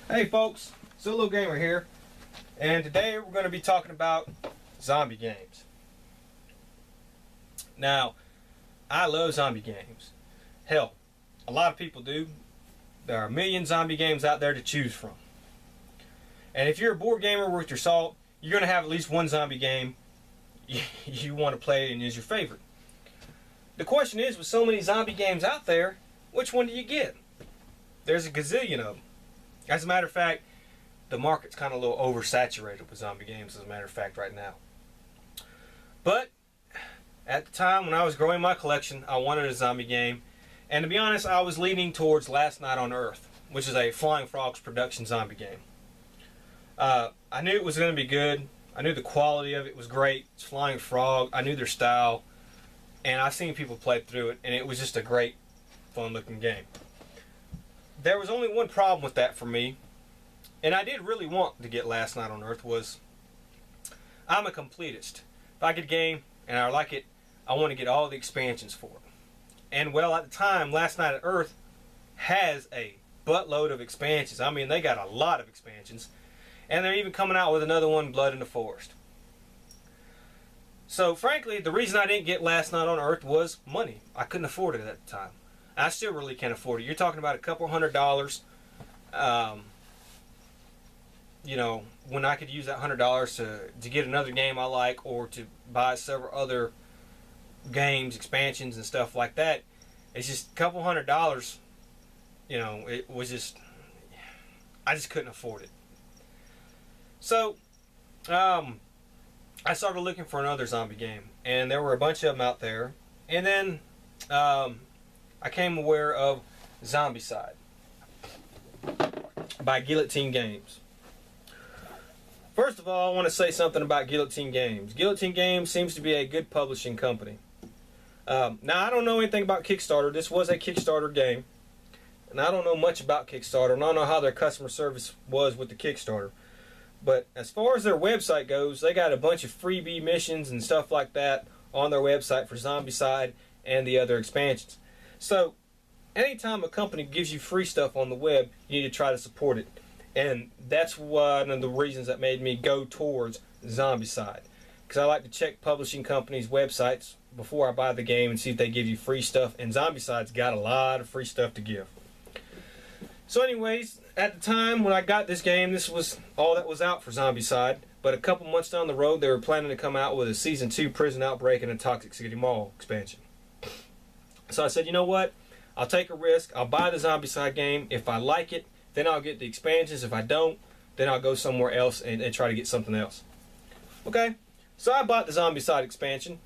Hey folks, SoloGamer here, and today we're going to be talking about zombie games. Now, I love zombie games. Hell, a lot of people do. There are a million zombie games out there to choose from. And if you're a board gamer worth your salt, you're going to have at least one zombie game you want to play and is your favorite. The question is, with so many zombie games out there, which one do you get? There's a gazillion of them. As a matter of fact, the market's kind of a little oversaturated with zombie games, as a matter of fact, right now. But at the time when I was growing my collection, I wanted a zombie game. And to be honest, I was leaning towards Last Night on Earth, which is a Flying Frogs production zombie game. I knew it was going to be good. I knew the quality of it was great. It's Flying Frog. I knew their style. And I've seen people play through it, and it was just a great, fun-looking game. There was only one problem with that for me, and I did really want to get Last Night on Earth, was I'm a completist. If I get a game and I like it, I want to get all the expansions for it. And well, at the time, Last Night on Earth has a buttload of expansions. I mean, they got a lot of expansions, and they're even coming out with another one, Blood in the Forest. So frankly, the reason I didn't get Last Night on Earth was money. I couldn't afford it at the time. I still really can't afford it. You're talking about a couple $100. You know, when I could use that $100 to get another game I like, or to buy several other games, expansions, and stuff like that. It's just a couple $100. You know, it was just, I just couldn't afford it. So, I started looking for another zombie game, and there were a bunch of them out there. And then I came aware of Zombicide by Guillotine Games. First of all, I want to say something about Guillotine Games. Guillotine Games seems to be a good publishing company. Now, I don't know anything about Kickstarter. This was a Kickstarter game, and I don't know much about Kickstarter, and I don't know how their customer service was with the Kickstarter. But as far as their website goes, they got a bunch of freebie missions and stuff like that on their website for Zombicide and the other expansions. So, anytime a company gives you free stuff on the web, you need to try to support it. And that's one of the reasons that made me go towards Zombicide. Because I like to check publishing companies' websites before I buy the game and see if they give you free stuff. And Zombicide's got a lot of free stuff to give. So anyways, at the time when I got this game, this was all that was out for Zombicide. But a couple months down the road, they were planning to come out with a Season 2 Prison Outbreak and a Toxic City Mall expansion. So I said, you know what? I'll take a risk. I'll buy the Zombicide game. If I like it, then I'll get the expansions. If I don't, then I'll go somewhere else and try to get something else. Okay? So I bought the Zombicide expansion.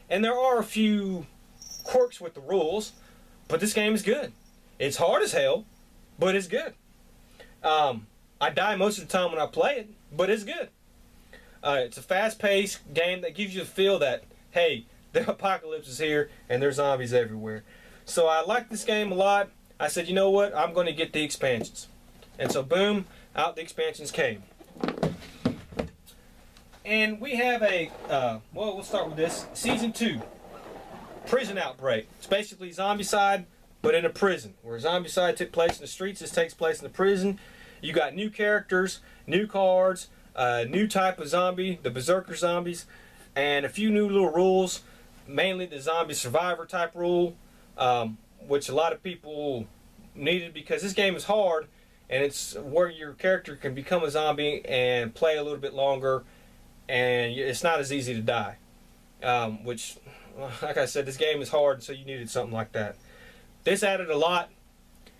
And there are a few quirks with the rules, but this game is good. It's hard as hell, but it's good. I die most of the time when I play it, but it's good. It's a fast-paced game that gives you the feel that, hey, the apocalypse is here and there's zombies everywhere. So I like this game a lot. I said, you know what? I'm going to get the expansions. And so boom, out the expansions came. And we have a, well, we'll start with this. Season 2, Prison Outbreak. It's basically Zombicide, but in a prison. Where Zombicide took place in the streets, this takes place in the prison. You got new characters, new cards, new type of zombie, the Berserker zombies, and a few new little rules. Mainly the zombie survivor type rule, which a lot of people needed because this game is hard, and it's where your character can become a zombie and play a little bit longer, and it's not as easy to die. Which, like I said, this game is hard, so you needed something like that. This added a lot,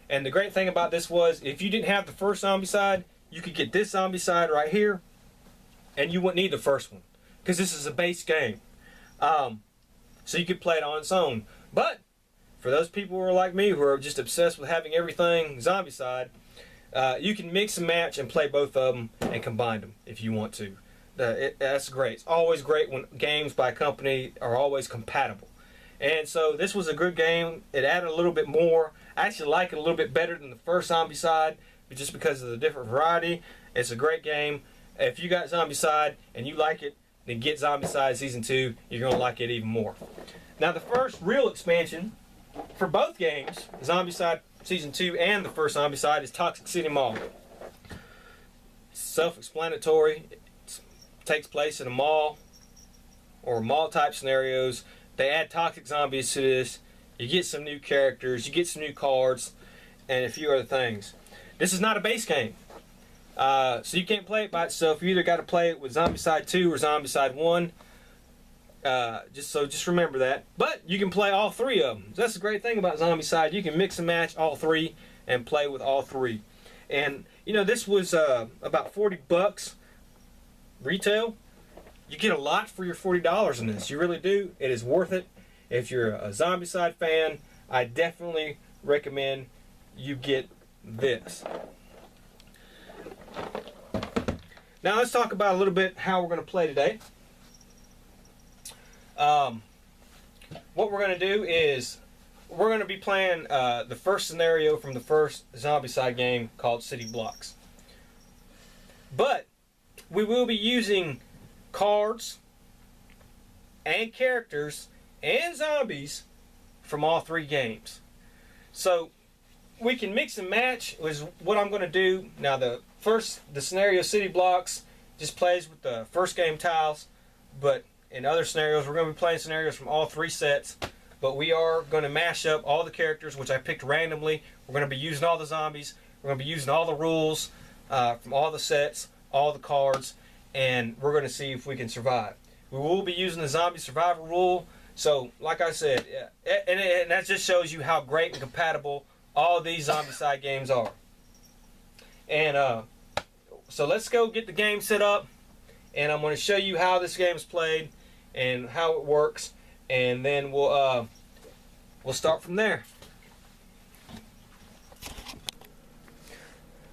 and the great thing about this was, if you didn't have the first Zombicide, you could get this Zombicide right here, and you wouldn't need the first one, because this is a base game. So you could play it on its own. But for those people who are like me, who are just obsessed with having everything Zombicide, you can mix and match and play both of them and combine them if you want to. That's great. It's always great when games by a company are always compatible. And so this was a good game. It added a little bit more. I actually like it a little bit better than the first Zombicide, just because of the different variety. It's a great game. If you got Zombicide and you like it, then get Zombicide Season 2. You're going to like it even more. Now the first real expansion for both games, Zombicide Season 2 and the first Zombicide, is Toxic City Mall. self-explanatory. It takes place in a mall or mall type scenarios. They add toxic zombies to this. You get some new characters, you get some new cards, and a few other things. This is not a base game. So you can't play it by itself. You either got to play it with Zombicide 2 or Zombicide 1. Just remember that. But you can play all three of them. That's the great thing about Zombicide. You can mix and match all three and play with all three. And you know, this was about $40 retail. You get a lot for your $40 in this. You really do. It is worth it. If you're a Zombicide fan, I definitely recommend you get this. Now let's talk about a little bit how we're going to play today. What we're going to do is we're going to be playing the first scenario from the first Zombicide game called City Blocks. But we will be using cards and characters and zombies from all three games. So we can mix and match is what I'm going to do. Now the scenario City Blocks just plays with the first game tiles, but in other scenarios we're going to be playing scenarios from all three sets. But we are going to mash up all the characters, which I picked randomly. We're going to be using all the zombies. We're going to be using all the rules from all the sets, all the cards, and we're going to see if we can survive. We will be using the zombie survival rule. So, like I said, and that just shows you how great and compatible all these Zombicide games are. And so let's go get the game set up, and I'm going to show you how this game is played and how it works, and then we'll start from there.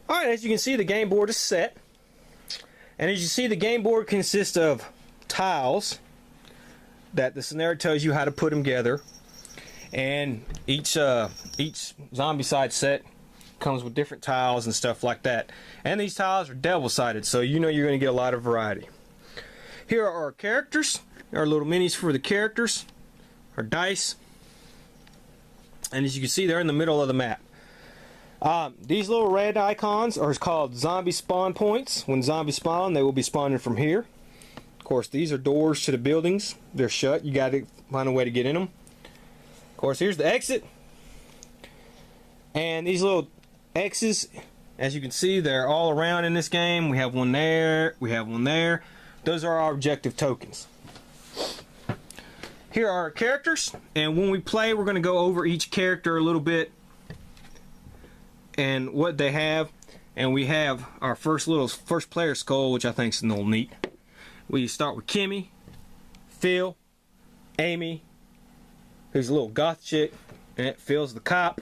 All right, as you can see, the game board is set, and as you see, the game board consists of tiles that the scenario tells you how to put them together, and each Zombicide set comes with different tiles and stuff like that. And these tiles are double-sided, so you know you're going to get a lot of variety. Here are our characters, our little minis for the characters, our dice, and as you can see, they're in the middle of the map. These little red icons are called zombie spawn points. When zombies spawn, they will be spawning from here. Of course, these are doors to the buildings. They're shut. You got to find a way to get in them. Of course, here's the exit. And these little X's, as you can see, they're all around in this game. We have one there. We have one there. Those are our objective tokens. Here are our characters. And when we play, we're going to go over each character a little bit and what they have. And we have our first player skull, which I think is a little neat. We start with Kimmy, Phil, Amy, who's a little goth chick, and Phil's the cop.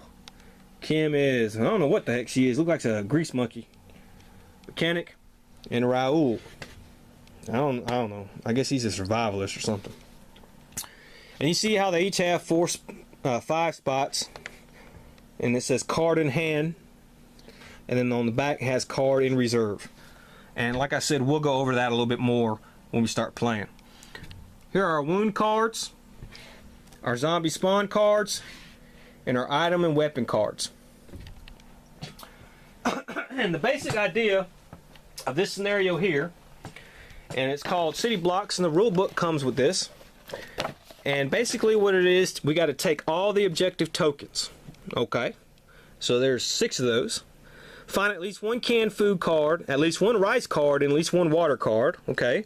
Kim is, I don't know what the heck she is, looks like a grease monkey. Mechanic, and Raul. I don't know. I guess he's a survivalist or something. And you see how they each have 5 spots, and it says card in hand, and then on the back it has card in reserve. And like I said, we'll go over that a little bit more when we start playing. Here are our wound cards, our zombie spawn cards, and our item and weapon cards. And the basic idea of this scenario here, and it's called City Blocks, and the rule book comes with this. And basically what it is, we got to take all the objective tokens. Okay, so there's 6 of those. Find at least one canned food card, at least one rice card, and at least one water card. Okay.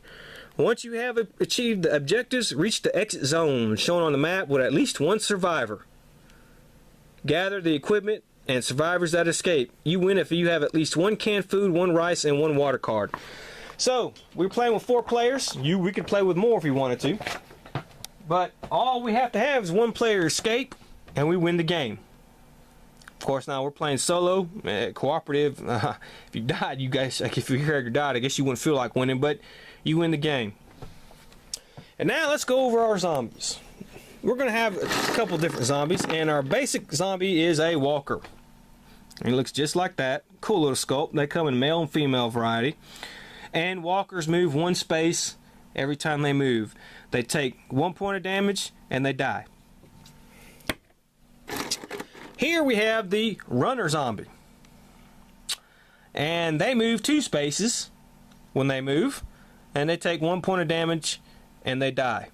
Once you have achieved the objectives, reach the exit zone shown on the map with at least one survivor. Gather the equipment and survivors that escape. You win if you have at least one canned food, one rice, and one water card. So, we're playing with 4 players. We could play with more if we wanted to. But all we have to have is one player escape, and we win the game. Of course, now we're playing solo, cooperative. If you died, if your character died, I guess you wouldn't feel like winning, but you win the game. And now let's go over our zombies. We're going to have a couple different zombies, and our basic zombie is a walker. And he looks just like that. Cool little sculpt. They come in male and female variety. And walkers move 1 space every time they move. They take 1 point of damage, and they die. Here we have the runner zombie. and they move 2 spaces when they move, and they take 1 point of damage, and they die.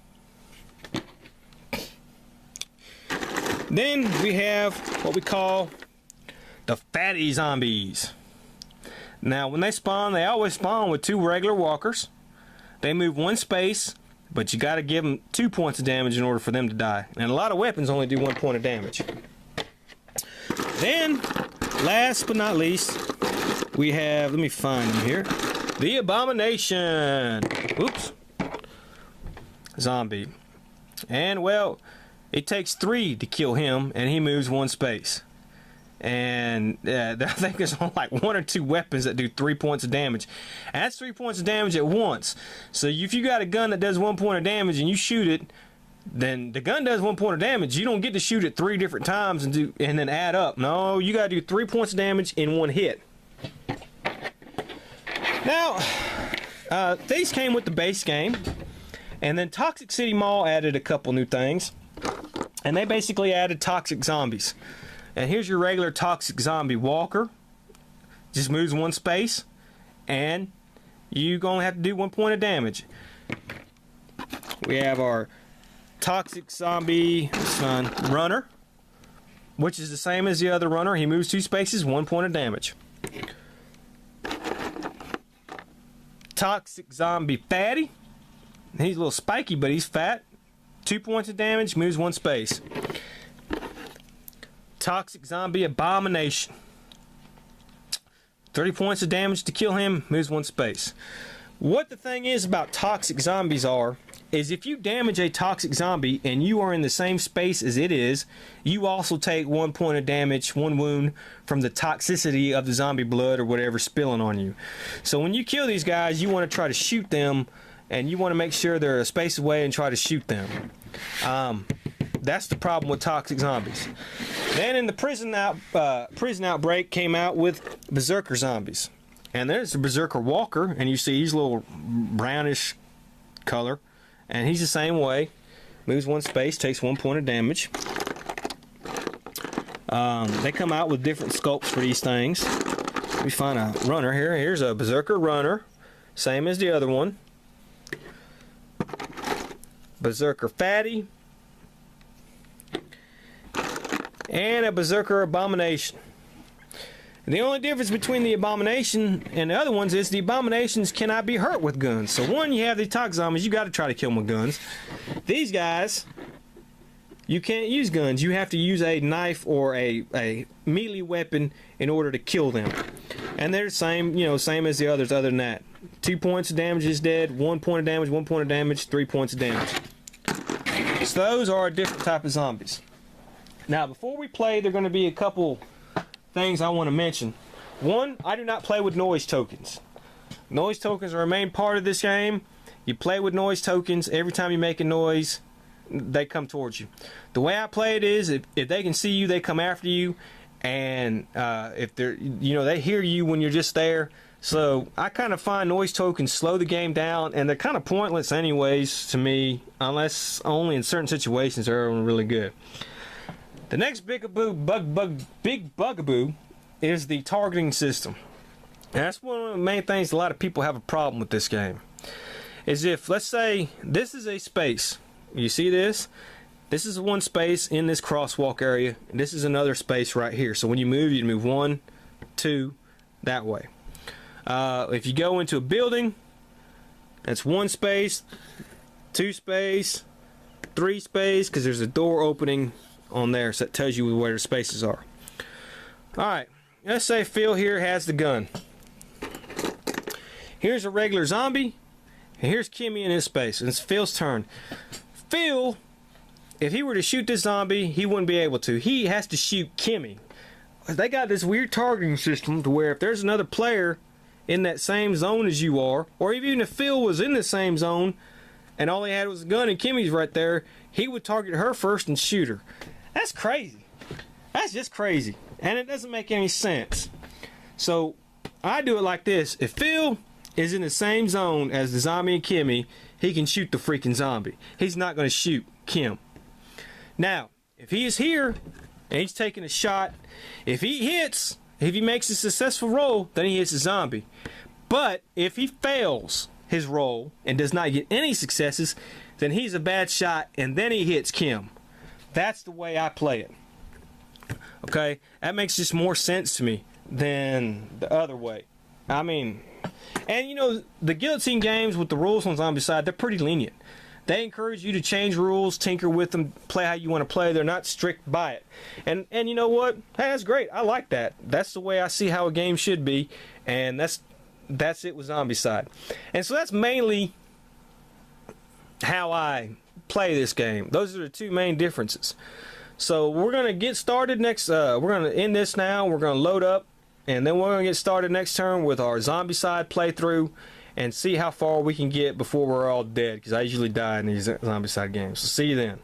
Then we have what we call the fatty zombies. Now, when they spawn, they always spawn with 2 regular walkers. They move 1 space, but you got to give them 2 points of damage in order for them to die. And a lot of weapons only do 1 point of damage. Then, last but not least, we have, let me find them here, the Abomination. Oops. Zombie. And, well, it takes 3 to kill him, and he moves 1 space. And I think there's only like 1 or 2 weapons that do 3 points of damage. And that's 3 points of damage at once. So if you got a gun that does 1 point of damage and you shoot it, then the gun does 1 point of damage. You don't get to shoot it 3 different times and then add up. No, you got to do 3 points of damage in 1 hit. Now, these came with the base game, and then Toxic City Mall added a couple new things, and they basically added toxic zombies. And here's your regular toxic zombie walker. Just moves 1 space, and you're going to have to do 1 point of damage. We have our toxic zombie runner, which is the same as the other runner. He moves 2 spaces, 1 point of damage. Toxic zombie fatty. He's a little spiky, but he's fat. 2 points of damage, moves 1 space. Toxic zombie abomination. 30 points of damage to kill him, moves 1 space. What the thing is about toxic zombies is if you damage a toxic zombie and you are in the same space as it is, you also take 1 point of damage, 1 wound from the toxicity of the zombie blood or whatever spilling on you. So when you kill these guys, you want to try to shoot them, and you want to make sure they're a space away and try to shoot them. That's the problem with toxic zombies. Then in the prison outbreak came out with berserker zombies. And there's the berserker walker, and you see he's a little brownish color, and he's the same way. Moves 1 space, takes 1 point of damage. They come out with different sculpts for these things. We find a runner here. Here's a berserker runner, same as the other one. Berserker fatty. And a berserker abomination. And the only difference between the abomination and the other ones is the abominations cannot be hurt with guns. So one, you have the toxic zombies, you got to try to kill them with guns. These guys, you can't use guns. You have to use a knife or a melee weapon in order to kill them. And they're the same, same as the others. Other than that, 2 points of damage is dead. 1 point of damage. 1 point of damage. 3 points of damage. So those are a different type of zombies. Now, before we play, there are going to be a couple things I want to mention. One, I do not play with noise tokens. Noise tokens are a main part of this game. You play with noise tokens. Every time you make a noise, they come towards you. The way I play it is, if they can see you, they come after you, and if they're, they hear you when you're just there. So I kind of find noise tokens slow the game down, and they're kind of pointless anyways to me, unless only in certain situations they're really good. The next big bugaboo is the targeting system. And that's one of the main things a lot of people have a problem with this game. Is if, let's say, this is a space. You see this? This is one space in this crosswalk area. And this is another space right here. So when you move 1, 2, that way. If you go into a building, that's 1 space, 2 space, 3 space, because there's a door opening on there, so that tells you where the spaces are. Alright, let's say Phil here has the gun. Here's a regular zombie, and here's Kimmy in his space, and it's Phil's turn. Phil, if he were to shoot this zombie, he wouldn't be able to. He has to shoot Kimmy. They got this weird targeting system to where if there's another player in that same zone as you are, or even if Phil was in the same zone and all he had was a gun and Kimmy's right there, he would target her first and shoot her. That's crazy. That's just crazy. And it doesn't make any sense. So I do it like this. If Phil is in the same zone as the zombie and Kimmy, he can shoot the freaking zombie. He's not going to shoot Kim. Now, if he is here and he's taking a shot, if he hits If he makes a successful roll, then he hits a zombie. But if he fails his roll and does not get any successes, then he's a bad shot, and then he hits Kim. That's the way I play it. Okay? That makes just more sense to me than the other way. I mean, and you know, the guillotine games with the rules on Zombicide, they're pretty lenient. They encourage you to change rules, tinker with them, play how you want to play. They're not strict by it. And you know what? Hey, that's great. I like that. That's the way I see how a game should be. And that's it with Zombicide. And so that's mainly how I play this game. Those are the two main differences. So we're going to get started next. We're going to end this now. We're going to load up. And then we're going to get started next turn with our Zombicide playthrough and see how far we can get before we're all dead, because I usually die in these Zombicide games. So see you then.